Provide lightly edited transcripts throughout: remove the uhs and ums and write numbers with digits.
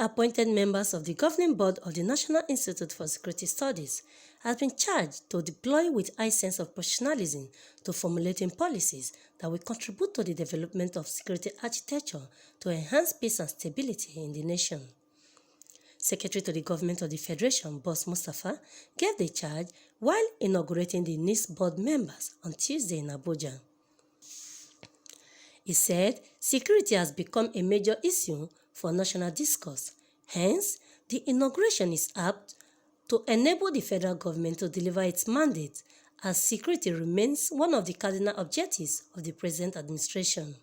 appointed members of the governing board of the National Institute for Security Studies has been charged to deploy with high sense of professionalism to formulating policies that will contribute to the development of security architecture to enhance peace and stability in the nation. Secretary to the Government of the Federation, Boss Mustapha, gave the charge while inaugurating the Niss board members on Tuesday in Abuja. He said security has become a major issue for national discourse. Hence, the inauguration is apt to enable the federal government to deliver its mandate, as security remains one of the cardinal objectives of the present administration.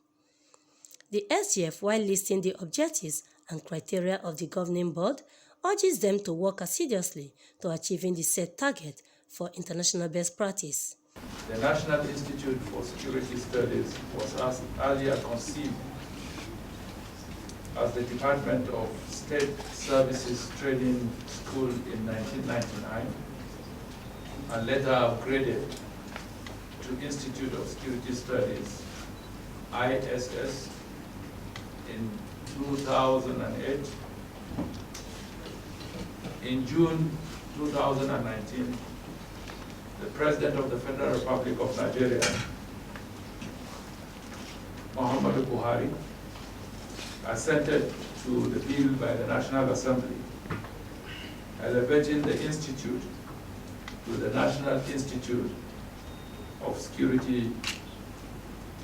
The SGF, while listing the objectives and criteria of the governing board, urges them to work assiduously to achieving the set target for international best practice. The National Institute for Security Studies was earlier conceived as the Department of State Services Training School in 1999 and later upgraded to Institute of Security Studies, ISS, in 2008. In June 2019, the President of the Federal Republic of Nigeria, Muhammadu Buhari, assented to the bill by the National Assembly, elevating the institute to the National Institute of Security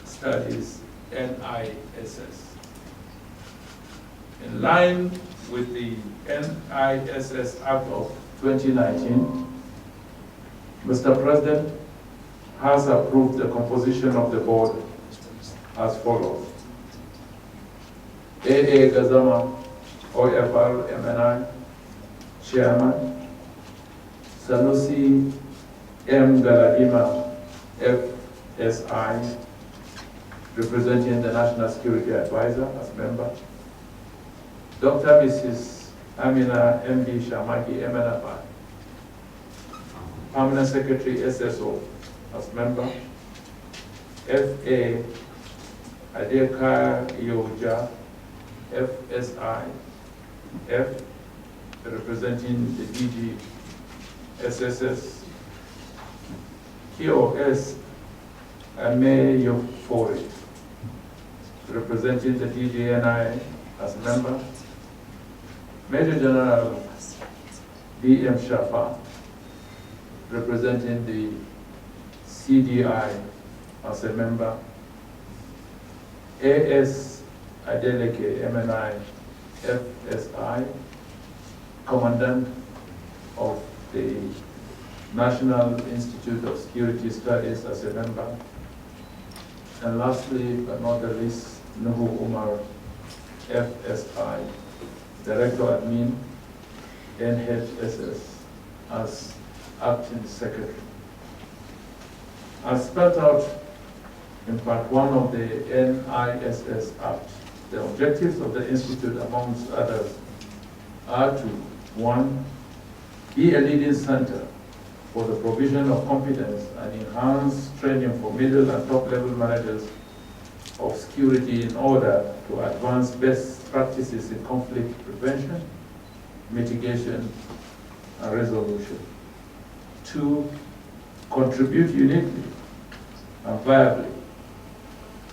Studies, NISS. In line with the NISS Act of 2019, Mr. President has approved the composition of the board as follows. A.A. Gazama, OFR MNI, Chairman. Sanusi M. Galadima, FSI, representing the National Security Advisor as member. Dr. Mrs. Amina M.B. Shamaki, MNFI, Permanent Secretary, SSO, as member. F.A. Adeka Yoja, FSI, F, representing the DG, SSS. QOS, Ame Yofori, representing the DGNI as member. Major General B.M. Shafa, representing the CDI as a member. A.S. Adeleke, MNI, FSI, Commandant of the National Institute of Security Studies as a member. And lastly, but not the least, Nuhu Umar, FSI, Director Admin, NHSS, as Acting Secretary. As spelled out in Part 1 of the NISS Act, the objectives of the Institute, amongst others, are to, 1, be a leading center for the provision of competence and enhanced training for middle and top-level managers of security in order to advance best practices in conflict prevention, mitigation, and resolution. 2, contribute uniquely and viably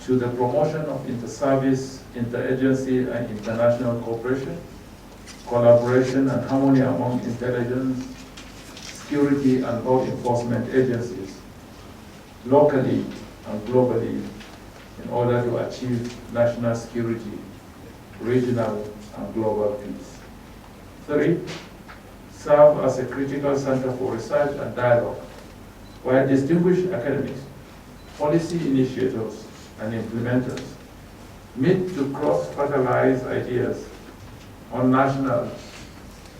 to the promotion of inter-service, inter-agency, and international cooperation, collaboration, and harmony among intelligence, security, and law enforcement agencies, locally and globally, in order to achieve national security, regional, and global peace. 3, serve as a critical center for research and dialogue, where distinguished academics, policy initiators, and implementers meet to cross-fertilize ideas on national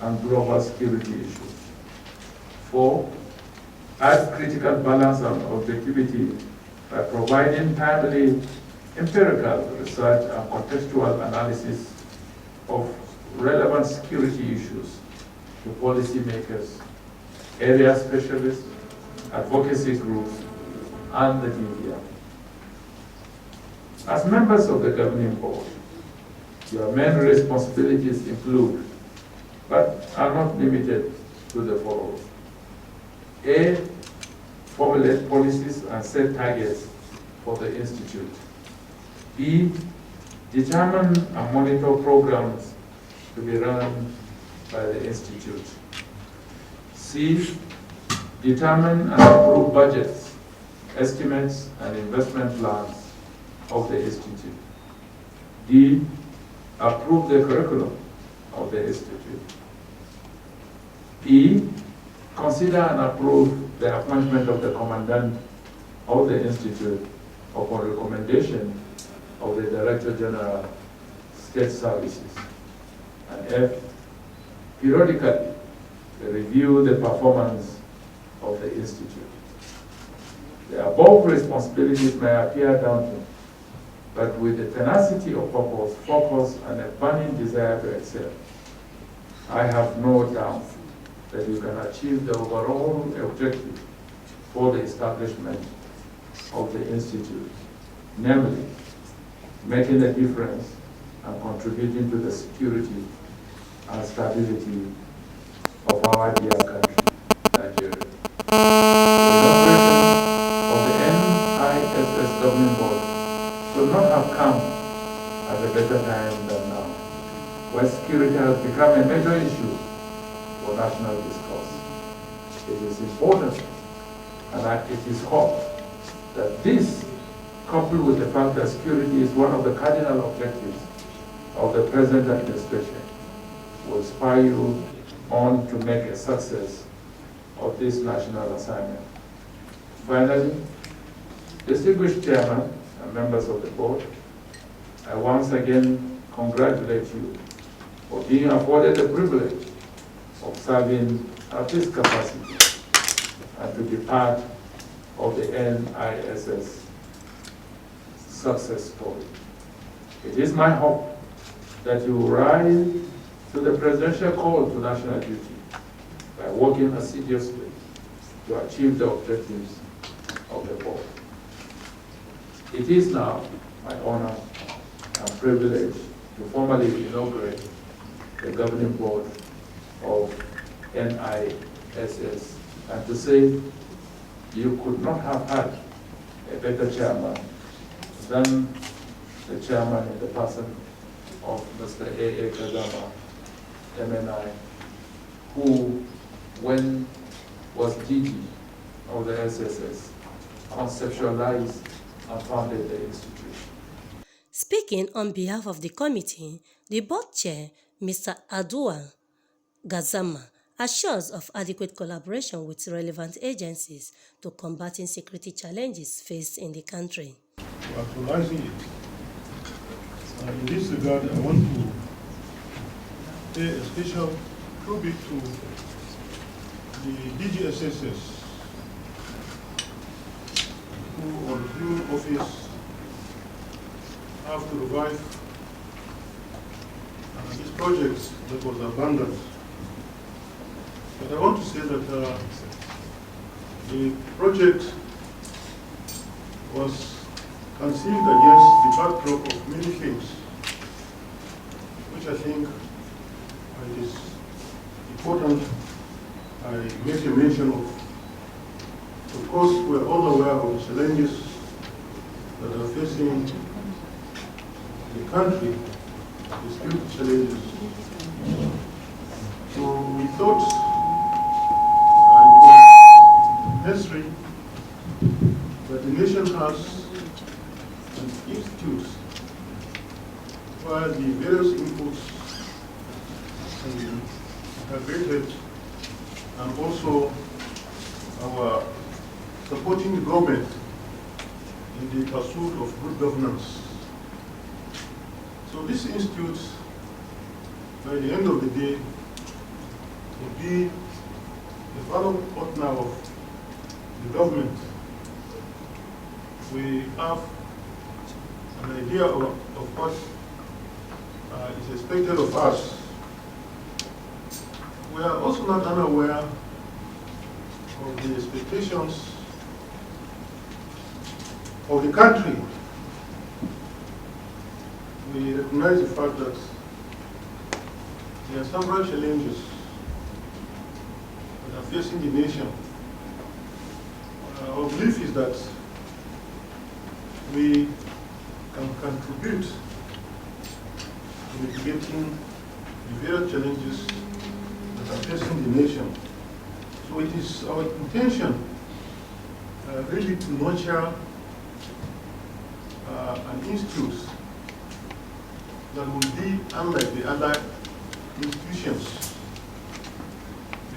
and global security issues. 4, add critical balance and objectivity by providing timely empirical research and contextual analysis of relevant security issues to policymakers, area specialists, advocacy groups, and the media. As members of the governing board, Your main responsibilities include, but are not limited to the following. A, formulate policies and set targets for the Institute. B, determine and monitor programs to be run by the Institute. C, determine and approve budgets, estimates, and investment plans of the Institute. D, approve the curriculum of the Institute. E, consider and approve the appointment of the Commandant of the Institute upon recommendation of the Director General, State Services. And F, periodically review the performance of the Institute. The above responsibilities may appear daunting, but with the tenacity of purpose, focus, and a burning desire to excel, I have no doubt that you can achieve the overall objective for the establishment of the Institute, namely, making a difference and contributing to the security and stability of our dear country, Nigeria. The inauguration of the NISS governing board could not have come at a better time than now, where security has become a major issue for national discourse. It is important and it is hoped that this, coupled with the fact that security is one of the cardinal objectives of the present administration, will spur you on to make a success of this national assignment. Finally, distinguished chairman and members of the board, I once again congratulate you for being afforded the privilege of serving at this capacity and to be part of the NISS success story. It is my hope that you will rise to the presidential call to national duty by working assiduously to achieve the objectives of the board. It is now my honor and privilege to formally inaugurate the governing board of NISS and to say you could not have had a better chairman than the chairman in the person of Mr. A.A. Kazama, MNI, who, when was DG of the SSS, conceptualized and founded the institution. Speaking on behalf of the committee, the board chair, Mr. Adua Gazama, assures of adequate collaboration with relevant agencies to combating security challenges faced in the country. Actualizing it. In this regard, I want to pay a special tribute to the DGSSS, who on due office have to revive this project that was abandoned. But I want to say that the project was conceived against the backdrop of many things, which I think it is important I make a mention of. Of course, we are all aware of the challenges that are facing the country, the security challenges. So we thought it was necessary that the nation has an institute where the various inputs can be integrated, and also our supporting the government in the pursuit of good governance. So this institute, by the end of the day, will be the fellow partner of the government. We have an idea of what is expected of us. We are also not unaware of the expectations of the country. we recognize the fact that there are several challenges that are facing the nation. Our belief is that we can contribute to mitigating the various challenges that are facing the nation. So it is our intention really to nurture an institute that will be unlike the other institutions,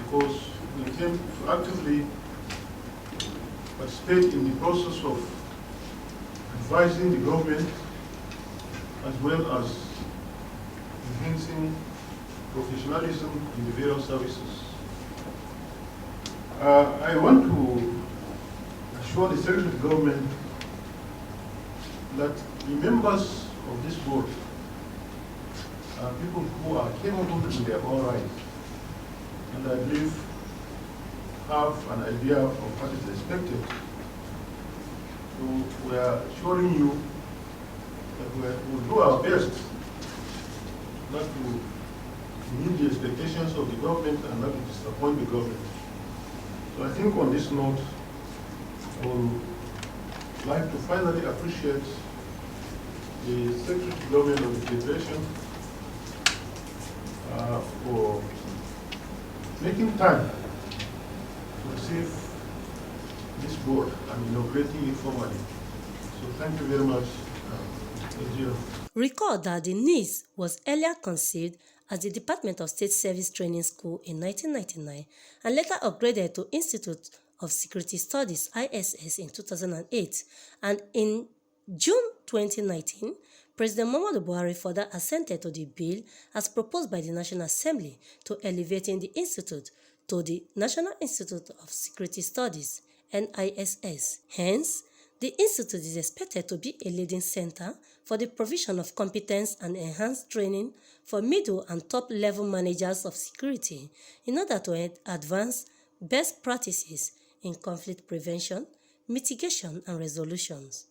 because we intend to actively participate in the process of advising the government as well as enhancing professionalism in the various services. I want to assure the Secretary of Government that the members of this board are people who are capable in their own right, and I believe have an idea of what is expected. So we are assuring you that we will do our best not to meet the expectations of the government and not to disappoint the government. So I think on this note, I would like to finally appreciate the Secretary of Government of the Federation for making time to receive this board and inaugurating it formally. So thank you very much. Recall that the Niss was earlier conceived as the Department of State Service Training School in 1999 and later upgraded to Institute of Security Studies ISS in 2008, and in June 2019, President Muhammadu Buhari further assented to the bill as proposed by the National Assembly to elevating the institute to the National Institute of Security Studies NISS. Hence, the institute is expected to be a leading center for the provision of competence and enhanced training for middle and top-level managers of security in order to advance best practices in conflict prevention, mitigation, and resolutions.